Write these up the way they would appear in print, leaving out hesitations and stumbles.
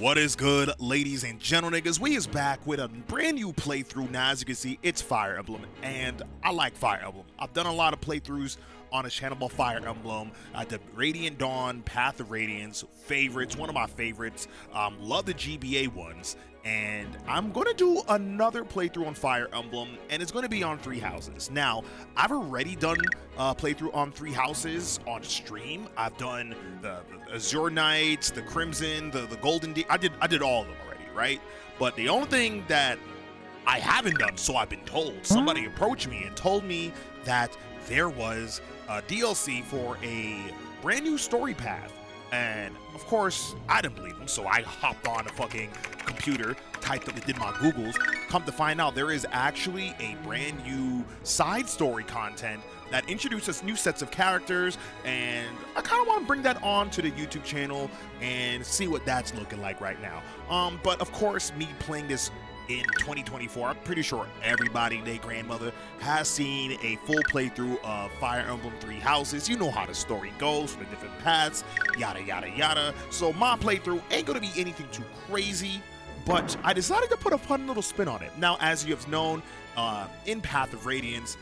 What is good, ladies and gentlemen? We is back with a brand new playthrough. Now, as you can see, it's Fire Emblem, and I like Fire Emblem. I've done a lot of playthroughs on a channel about Fire Emblem. The Radiant Dawn, Path of Radiance, favorites, one of my favorites. Love the GBA ones, and I'm going to do another playthrough on Fire Emblem, and it's going to be on Three Houses. Now, I've already done a playthrough on Three Houses on stream. I've done the Azure Knights, the Crimson, the Golden I did all of them already, right? But the only thing that I haven't done, so I've been told, somebody approached me and told me that there was a DLC for a brand new story path. And of course, I didn't believe them, so I hopped on a fucking computer, typed up, did my Googles. Come to find out, there is actually a brand new side story content that introduces new sets of characters, and I kind of want to bring that on to the YouTube channel and see what that's looking like right now. But of course, me playing this in 2024, I'm pretty sure everybody, their grandmother, has seen a full playthrough of Fire Emblem Three Houses. You know how the story goes, the different paths, yada yada yada. So my playthrough ain't gonna be anything too crazy, but I decided to put a fun little spin on it. Now, as you have known, in Path of Radiance,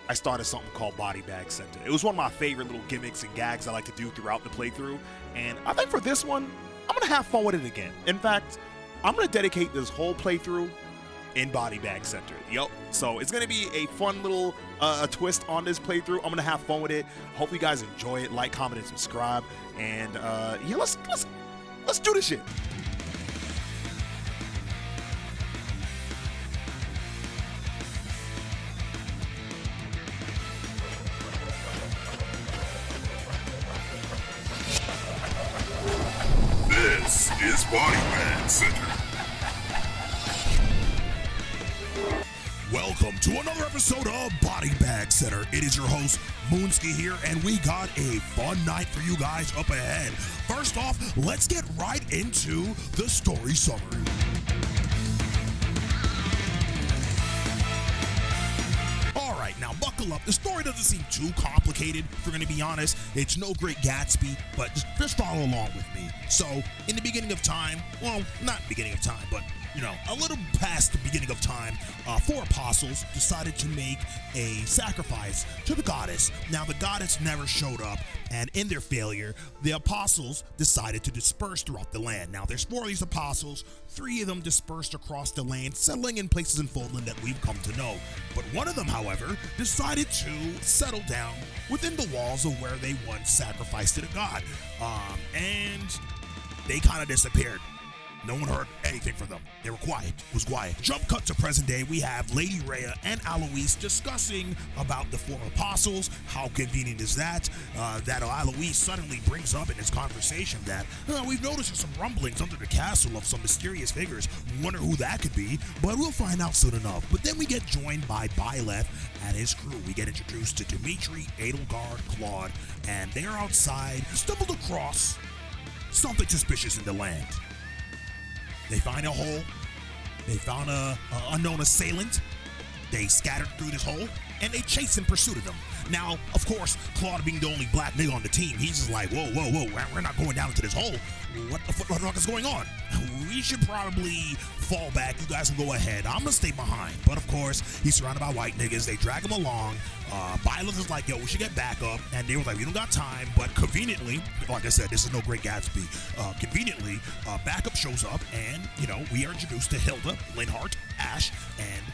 I started something called Bodybag Center. It was one of my favorite little gimmicks and gags I like to do throughout the playthrough, and I think for this one, I'm gonna have fun with it again. In fact, I'm gonna dedicate this whole playthrough in Bodybag Center. Yup. So it's gonna be a fun little twist on this playthrough. I'm gonna have fun with it. Hope you guys enjoy it. Like, comment, and subscribe. And yeah, let's do this shit. This is Bodybag Center. Welcome to another episode of Bodybag Center. It is your host, Moonski here, and we got a fun night for you guys up ahead. First off, let's get right into the story summary. Now buckle up. The story doesn't seem too complicated, if we're going to be honest. It's no Great Gatsby, but just follow along with me. So, in the beginning of time, well, not beginning of time, but you know, a little past the beginning of time, 4 apostles decided to make a sacrifice to the goddess. Now, the goddess never showed up, and in their failure, the apostles decided to disperse throughout the land. Now, there's 4 of these apostles, 3 of them dispersed across the land, settling in places in Foldland that we've come to know. But one of them, however, decided to settle down within the walls of where they once sacrificed to the god. And they kind of disappeared. No one heard anything from them. They were quiet. It was quiet. Jump cut to present day. We have Lady Rhea and Alois discussing about the 4 apostles. How convenient is that? That Alois suddenly brings up in his conversation that we've noticed some rumblings under the castle of some mysterious figures. Wonder who that could be, but we'll find out soon enough. But then we get joined by Byleth and his crew. We get introduced to Dimitri, Edelgard, Claude, and they're outside, stumbled across something suspicious in the land. They find a hole, they found a unknown assailant, they scattered through this hole, and they chase in pursuit of them. Now, of course, Claude being the only black nigga on the team, he's just like, whoa, we're not going down into this hole. What the fuck is going on? We should probably fall back. You guys can go ahead. I'm gonna stay behind. But of course, he's surrounded by white niggas. They drag him along. Byleth is like, yo, we should get back up. And they were like, we don't got time. But conveniently, like I said, this is no Great Gatsby. Conveniently, backup shows up, and you know, we are introduced to Hilda, Linhardt, Ash, and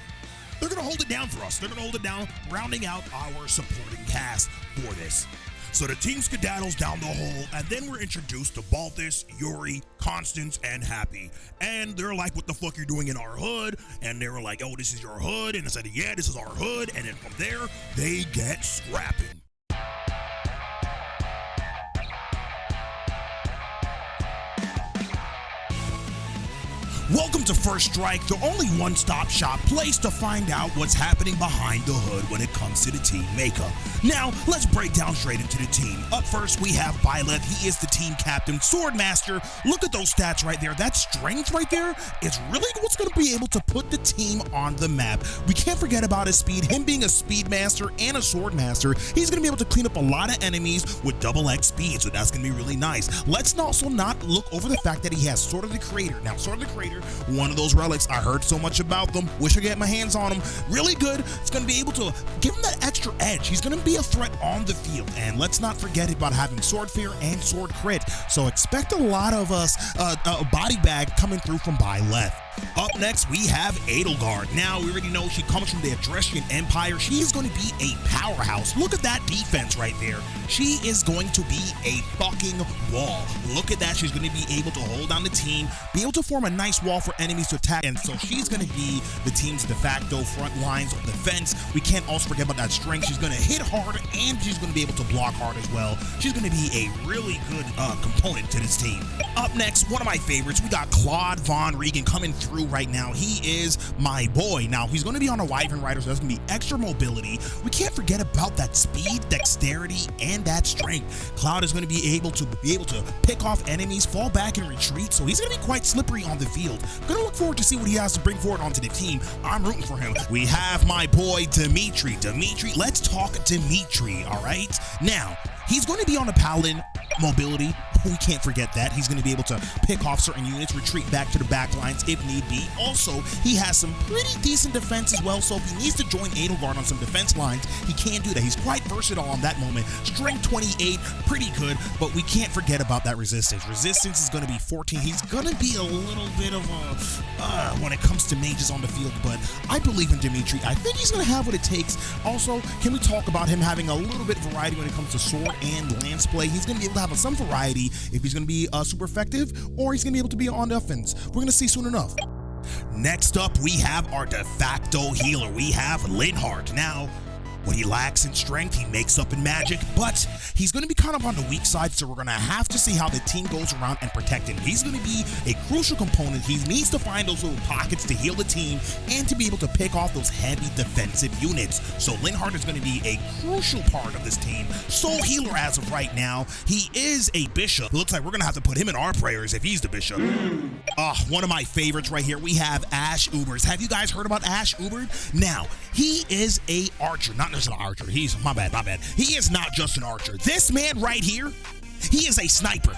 they're gonna hold it down for us. They're gonna hold it down, rounding out our supporting cast for this. So the team skedaddles down the hole, and then we're introduced to Balthus, Yuri, Constance, and Happy. And they're like, what the fuck you're doing in our hood? And they were like, oh, this is your hood? And I said, yeah, this is our hood. And then from there, they get scrapping. Welcome to First Strike, the only one-stop shop place to find out what's happening behind the hood when it comes to the team makeup. Now, let's break down straight into the team. Up first, we have Byleth. He is the team captain, Swordmaster. Look at those stats right there. That strength right there is really what's going to be able to put the team on the map. We can't forget about his speed. Him being a speed master and a sword master, he's going to be able to clean up a lot of enemies with double X speed, so that's going to be really nice. Let's also not look over the fact that he has Sword of the Creator. Now, Sword of the Creator, one of those relics, I heard so much about them. Wish I could get my hands on them. Really good. It's going to be able to give him that extra edge. He's going to be a threat on the field. And let's not forget about having Sword Fear and Sword Crit. So expect a lot of body bag coming through from Byleth. Up next, we have Edelgard. Now, we already know she comes from the Adrestian Empire. She's going to be a powerhouse. Look at that defense right there. She is going to be a fucking wall. Look at that. She's going to be able to hold down the team, be able to form a nice wall for enemies to attack. And so she's going to be the team's de facto front lines of defense. We can't also forget about that strength. She's going to hit hard, and she's going to be able to block hard as well. She's going to be a really good component to this team. Up next, one of my favorites, we got Claude Von Regan coming through right now. He is my boy. Now, he's going to be on a Wyvern Rider, so there's going to be extra mobility. We can't forget about that speed, dexterity, and that strength. Cloud is going to be able to pick off enemies, fall back, and retreat, so he's going to be quite slippery on the field. Going to look forward to see what he has to bring forward onto the team. I'm rooting for him. We have my boy Dimitri. Let's talk Dimitri, all right? Now, he's going to be on a Paladin mobility. We can't forget that. He's going to be able to pick off certain units, retreat back to the back lines if need be. Also, he has some pretty decent defense as well, so if he needs to join Edelgard on some defense lines, he can do that. He's quite versatile on that moment. Strength 28, pretty good, but we can't forget about that resistance. Resistance is going to be 14. He's going to be a little bit of a, when it comes to mages on the field, but I believe in Dimitri. I think he's going to have what it takes. Also, can we talk about him having a little bit of variety when it comes to sword and lance play? He's going to be able to have some variety if he's going to be super effective, or he's going to be able to be on the offense. We're going to see soon enough. Next up, we have our de facto healer. We have Linhardt. Now, what he lacks in strength, he makes up in magic, but he's going to be kind of on the weak side, so we're going to have to see how the team goes around and protect him. He's going to be a crucial component. He needs to find those little pockets to heal the team and to be able to pick off those heavy defensive units. So Linhardt is going to be a crucial part of this team. Sole healer as of right now. He is a bishop. It looks like we're going to have to put him in our prayers if he's the bishop. One of my favorites right here. We have Ash Ubers. Have you guys heard about Ash Ubers? Now, he is a archer, not just an archer. He's, my bad. He is not just an archer. This man right here, he is a sniper.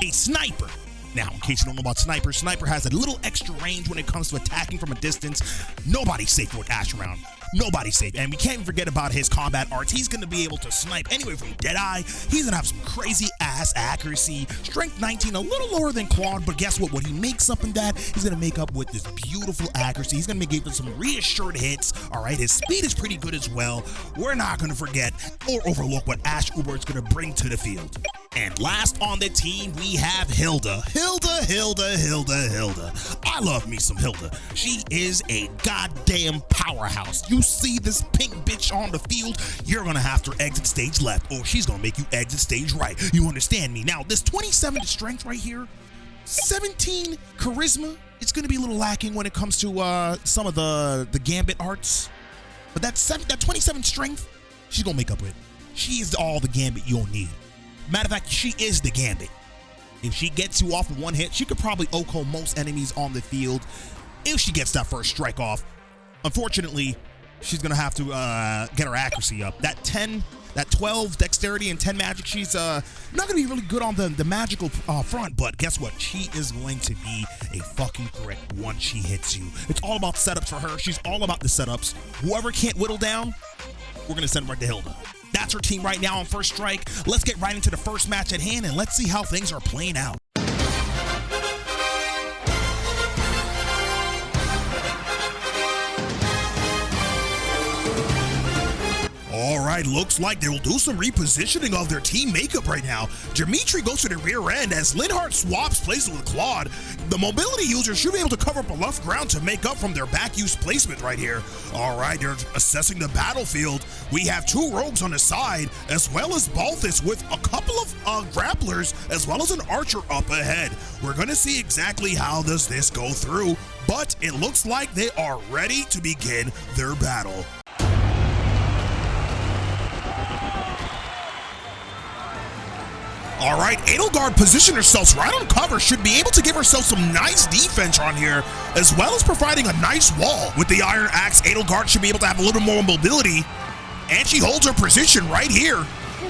A sniper. Now, in case you don't know about Sniper, Sniper has a little extra range when it comes to attacking from a distance. Nobody's safe with Ash around. Nobody's safe. And we can't even forget about his combat arts. He's going to be able to snipe anywhere from Deadeye. He's going to have some crazy ass accuracy. Strength 19, a little lower than Claude, but guess what? What he makes up in that, he's going to make up with this beautiful accuracy. He's going to give us some reassured hits. All right, his speed is pretty good as well. We're not going to forget or overlook what Ash Uber is going to bring to the field. And last on the team, we have Hilda. Hilda. I love me some Hilda. She is a goddamn powerhouse. You see this pink bitch on the field, you're gonna have to exit stage left, or she's gonna make you exit stage right. You understand me? Now, this 27 strength right here, 17 charisma, it's gonna be a little lacking when it comes to some of the gambit arts. But that 27 strength, she's gonna make up with it. She is all the gambit you'll need. Matter of fact, she is the gambit. If she gets you off with one hit, she could probably OHKO most enemies on the field if she gets that first strike off. Unfortunately, she's going to have to get her accuracy up. That 12 dexterity and 10 magic, she's not going to be really good on the magical front, but guess what? She is going to be a fucking threat once she hits you. It's all about setups for her. She's all about the setups. Whoever can't whittle down, we're going to send right to Hilda. That's her team right now on First Strike. Let's get right into the first match at hand, and let's see how things are playing out. All right, looks like they will do some repositioning of their team makeup right now. Dimitri goes to the rear end as Linhardt swaps places with Claude. The mobility users should be able to cover up enough ground to make up from their back use placement right here. All right, they're assessing the battlefield. We have two rogues on the side, as well as Balthus with a couple of grapplers, as well as an archer up ahead. We're gonna see exactly how does this go through, but it looks like they are ready to begin their battle. All right, Edelgard positioned herself right on cover, should be able to give herself some nice defense on here, as well as providing a nice wall. With the Iron Axe, Edelgard should be able to have a little more mobility, and she holds her position right here.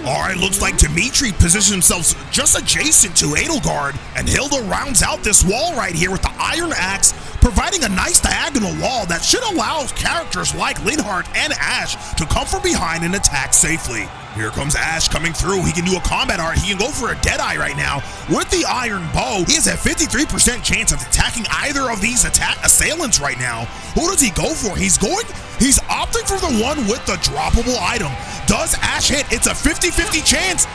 All right, looks like Dimitri positions himself just adjacent to Edelgard, and Hilda rounds out this wall right here with the Iron Axe, providing a nice diagonal wall that should allow characters like Linhardt and Ash to come from behind and attack safely. Here comes Ash coming through. He can do a combat art. He can go for a Deadeye right now. With the Iron Bow, he has a 53% chance of attacking either of these assailants right now. Who does he go for? He's opting for the one with the droppable item. Does Ash hit? It's a 50-50 chance.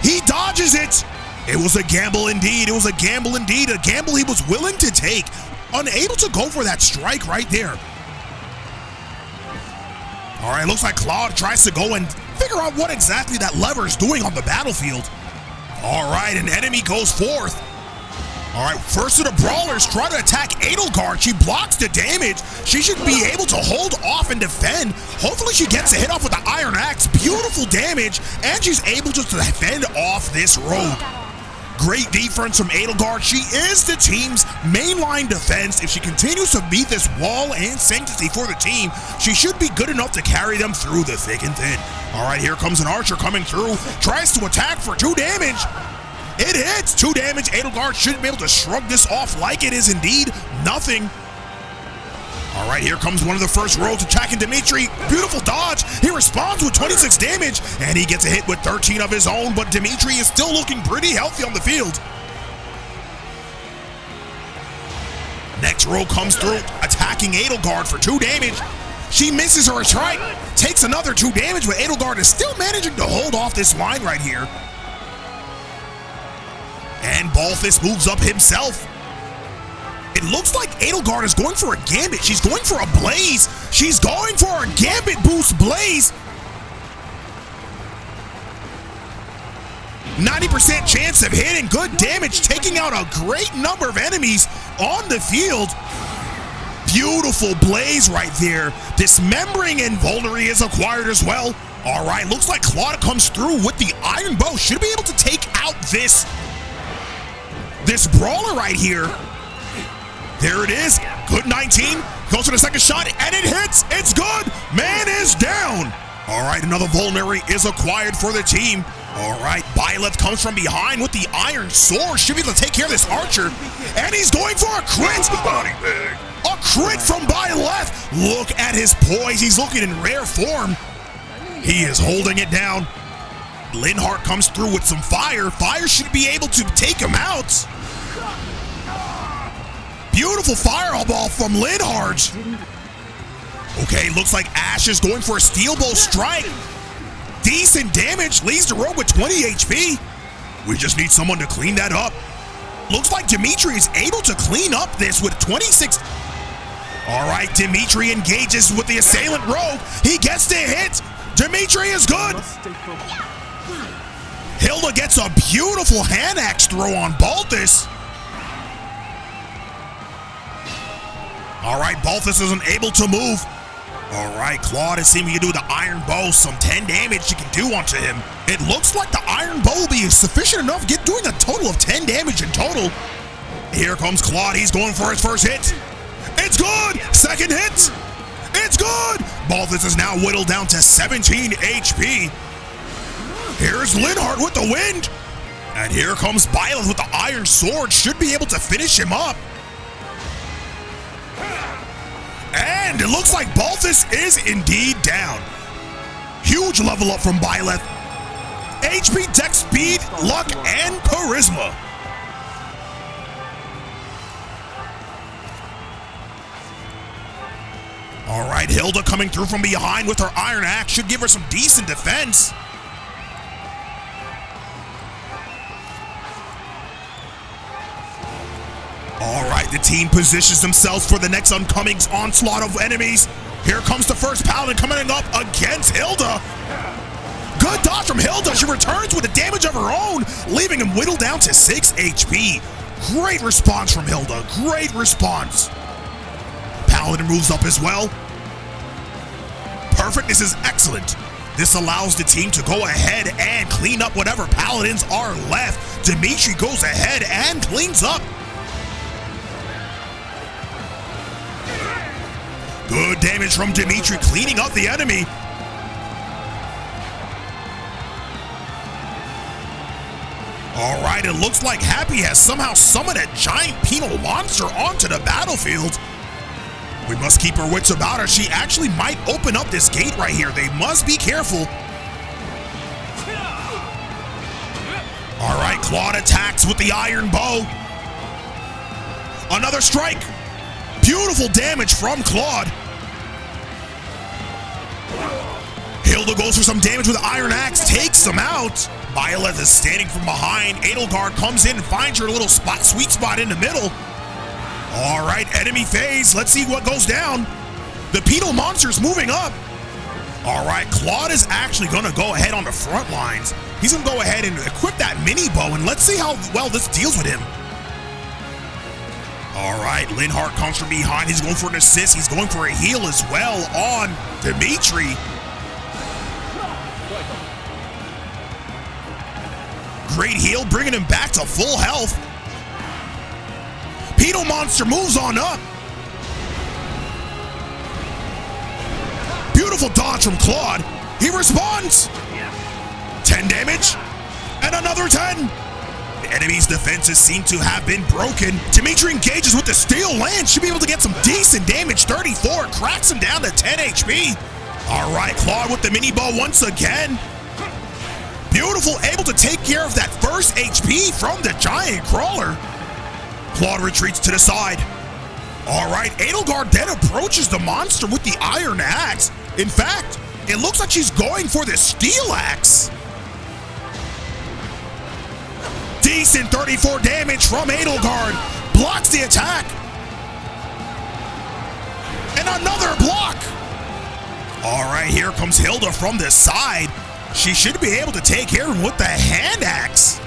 He dodges it. It was a gamble indeed. It was a gamble indeed. A gamble he was willing to take. Unable to go for that strike right there. All right, looks like Claude tries to go and figure out what exactly that lever is doing on the battlefield. All right, an enemy goes forth. All right, first of the brawlers try to attack Edelgard. She blocks the damage. She should be able to hold off and defend. Hopefully she gets a hit off with the Iron Axe. Beautiful damage, and she's able to defend off this road. Great defense from Edelgard. She is the team's mainline defense. If she continues to beat this wall and sanctity for the team, she should be good enough to carry them through the thick and thin. All right, here comes an archer coming through. Tries to attack for 2 damage. It hits 2 damage. Edelgard should be able to shrug this off like it is indeed nothing. All right, here comes one of the first rows attacking Dimitri. Beautiful dodge. He responds with 26 damage, and he gets a hit with 13 of his own, but Dimitri is still looking pretty healthy on the field. Next row comes through, attacking Edelgard for 2 damage. She misses her strike, takes another 2 damage, but Edelgard is still managing to hold off this line right here. And Balthus moves up himself. It looks like Edelgard is going for a gambit. She's going for a blaze. She's going for a gambit boost blaze. 90% chance of hitting, good damage, taking out a great number of enemies on the field. Beautiful blaze right there. Dismembering invulnerary is acquired as well. All right, looks like Claude comes through with the Iron Bow. Should be able to take out this brawler right here. There it is. Good 19. Goes for the second shot, and it hits. It's good. Man is down. All right, another vulnerary is acquired for the team. All right, Byleth comes from behind with the Iron Sword. Should be able to take care of this archer. And he's going for a crit. Bodybag. A crit from Byleth. Look at his poise. He's looking in rare form. He is holding it down. Linhardt comes through with some fire. Fire should be able to take him out. Beautiful fireball from Linhardt. Okay, looks like Ash is going for a steel bow strike. Decent damage, leaves the rogue with 20 HP. We just need someone to clean that up. Looks like Dimitri is able to clean up this with 26. All right, Dimitri engages with the assailant rogue. He gets the hit. Dimitri is good. Hilda gets a beautiful hand axe throw on Balthus. All right, Balthus isn't able to move. All right, Claude is seeming to do the Iron Bow. Some 10 damage she can do onto him. It looks like the Iron Bow will be sufficient enough, doing a total of 10 damage in total. Here comes Claude. He's going for his first hit. It's good. Second hit. It's good. Balthus is now whittled down to 17 HP. Here's Linhardt with the wind. And here comes Byleth with the Iron Sword. Should be able to finish him up. And it looks like Balthus is indeed down. Huge level up from Byleth. HP, dex, speed, luck, and charisma. All right, Hilda coming through from behind with her Iron Axe should give her some decent defense. All right, the team positions themselves for the next oncoming onslaught of enemies. Here comes the first paladin coming up against Hilda. Good dodge from Hilda. She returns with the damage of her own, leaving him whittled down to 6 HP. Great response from Hilda. Great response. Paladin moves up as well. Perfect. This is excellent. This allows the team to go ahead and clean up whatever paladins are left. Dimitri goes ahead and cleans up. Good damage from Dimitri, cleaning up the enemy. All right, it looks like Happy has somehow summoned a giant penal monster onto the battlefield. We must keep our wits about her. She actually might open up this gate right here. They must be careful. All right, Claude attacks with the iron bow. Another strike. Beautiful damage from Claude. Hilda goes for some damage with the iron axe, takes them out. Violet is standing from behind. Edelgard comes in and finds her little sweet spot in the middle. All right, enemy phase. Let's see what goes down. The penal monster's moving up. All right, Claude is actually going to go ahead on the front lines. He's going to go ahead and equip that mini bow, and let's see how well this deals with him. All right, Linhardt comes from behind. He's going for an assist. He's going for a heal as well on Dimitri. Great heal, bringing him back to full health. Penal monster moves on up. Beautiful dodge from Claude. He responds. 10 damage and another 10. The enemy's defenses seem to have been broken. Dimitri engages with the steel lance. Should be able to get some decent damage. 34 cracks him down to 10 HP. All right, Claude with the mini bow once again. Beautiful, able to take care of that first HP from the giant crawler. Claude retreats to the side. All right, Edelgard then approaches the monster with the iron axe. In fact, it looks like she's going for the steel axe. Decent 34 damage from Edelgard. Blocks the attack. And another block. All right, here comes Hilda from the side. She should be able to take care of him with the hand axe.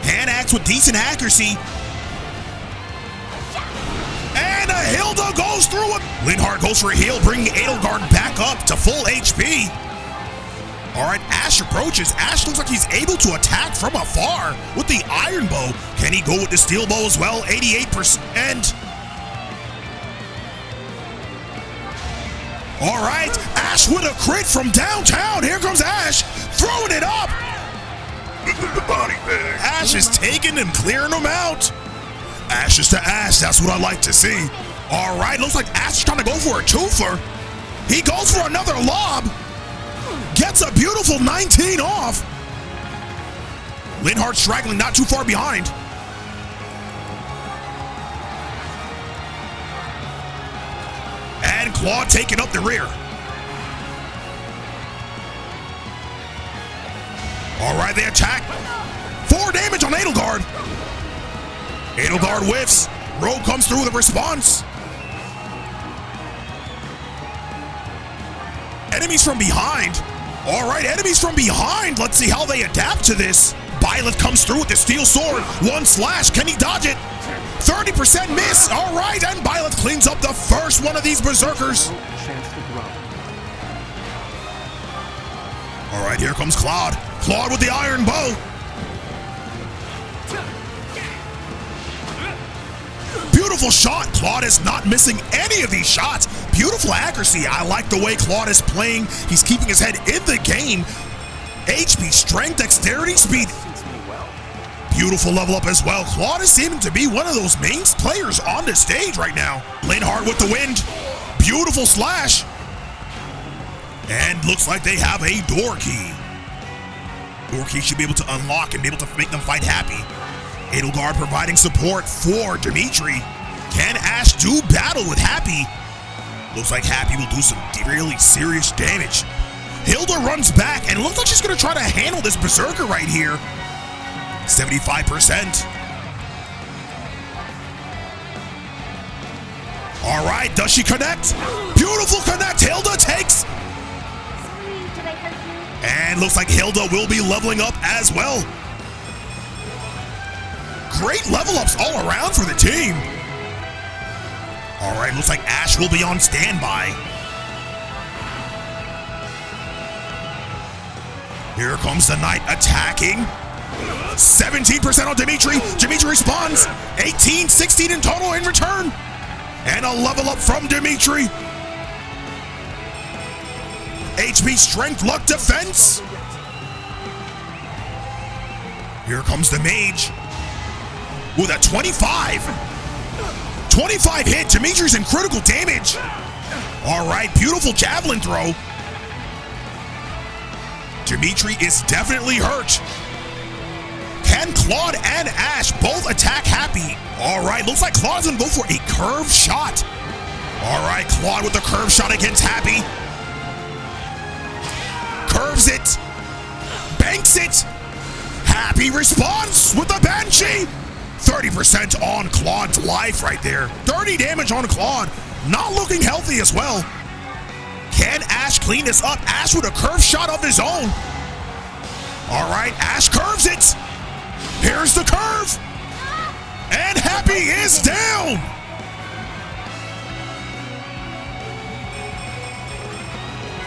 Hand axe with decent accuracy. And Hilda goes through it. Linhardt goes for a heal, bringing Edelgard back up to full HP. All right, Ash approaches. Ash looks like he's able to attack from afar with the iron bow. Can he go with the steel bow as well? 88%. All right, Ash with a crit from downtown. Here comes Ash, throwing it up. The Bodybag. Ash is taking him, clearing him out. Ashes to Ash, that's what I like to see. All right, looks like Ash is trying to go for a twofer. He goes for another lob. Gets a beautiful 19 off. Linhardt straggling not too far behind. And Claude taking up the rear. All right, they attack. 4 damage on Edelgard. Edelgard whiffs. Rogue comes through with a response. Enemies from behind. All right, enemies from behind. Let's see how they adapt to this. Byleth comes through with the steel sword. 1 slash. Can he dodge it? 30% miss. All right, and Byleth cleans up the first one of these berserkers. All right, here comes Claude. Claude with the iron bow. Beautiful shot. Claude is not missing any of these shots. Beautiful accuracy. I like the way Claude is playing. He's keeping his head in the game. HP, strength, dexterity, speed. Beautiful level up as well. Claude is seeming to be one of those main players on the stage right now. Linhardt with the wind. Beautiful slash. And looks like they have a door key. Door key should be able to unlock and be able to make them fight Happy. Edelgard providing support for Dimitri. Can Ash do battle with Happy? Looks like Happy will do some really serious damage. Hilda runs back and it looks like she's going to try to handle this berserker right here. 75%. All right, does she connect? Beautiful connect. Hilda takes. And looks like Hilda will be leveling up as well. Great level ups all around for the team. All right, looks like Ash will be on standby. Here comes the knight attacking. 17% on Dimitri. Dimitri responds. 18, 16 in total in return. And a level up from Dimitri. HP, strength, luck, defense. Here comes the mage with a 25. 25 hit. Dimitri's in critical damage. All right, beautiful javelin throw. Dimitri is definitely hurt. Can Claude and Ash both attack Happy? All right, looks like Claude's gonna go for a curved shot. All right, Claude with the curved shot against Happy. Curves it. Banks it. Happy responds with the Banshee. 30% on Claude's life right there. 30 damage on Claude. Not looking healthy as well. Can Ash clean this up? Ash with a curved shot of his own. All right, Ash curves it. Here's the curve. And Happy is down.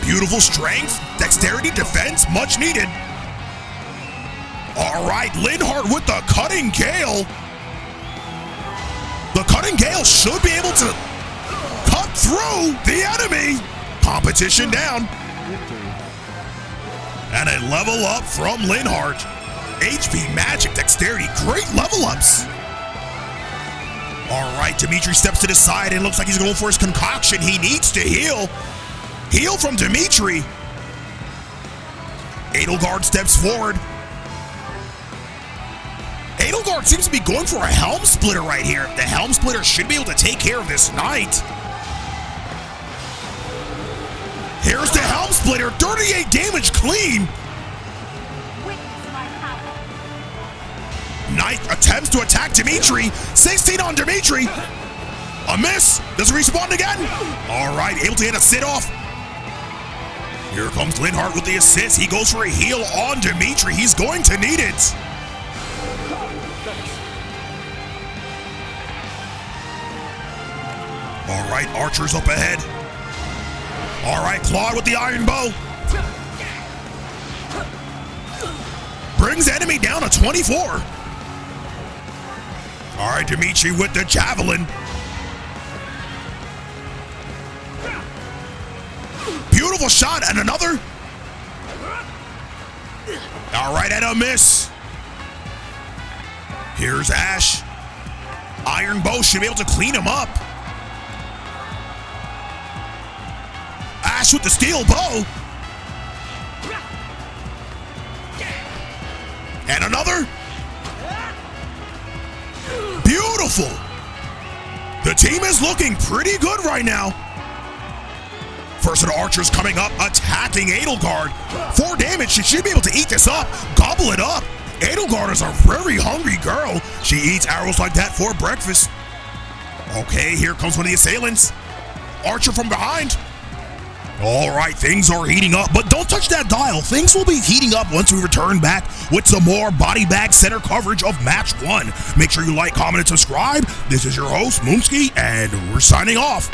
Beautiful strength, dexterity, defense, much needed. All right, Linhardt with the Cutting Gale. The Cutting Gale should be able to cut through the enemy. Competition down. And a level up from Linhardt. HP, magic, dexterity, great level ups. All right, Dimitri steps to the side and looks like he's going for his concoction. He needs to heal. Heal from Dimitri. Edelgard steps forward. Edelgard seems to be going for a Helm Splitter right here. The Helm Splitter should be able to take care of this knight. Here's the Helm Splitter, 38 damage clean. Knight attempts to attack Dimitri. 16 on Dimitri. A miss. Does he respawn again? All right, able to hit a sit-off. Here comes Linhardt with the assist. He goes for a heal on Dimitri. He's going to need it. All right, Archer's up ahead. All right, Claude with the iron bow. Brings the enemy down to 24. All right, Dimitri with the javelin. Beautiful shot and another. All right, and a miss. Here's Ash. Iron bow should be able to clean him up. Ash with the steel bow. And another. Beautiful. The team is looking pretty good right now. First of the archers coming up, attacking Edelgard. 4 damage, she should be able to eat this up, gobble it up. Edelgard is a very hungry girl. She eats arrows like that for breakfast. Okay, here comes one of the assailants. Archer from behind. All right, things are heating up, but don't touch that dial. Things will be heating up once we return back with some more Bodybag Center coverage of Match 1. Make sure you like, comment, and subscribe. This is your host, Moonski, and we're signing off.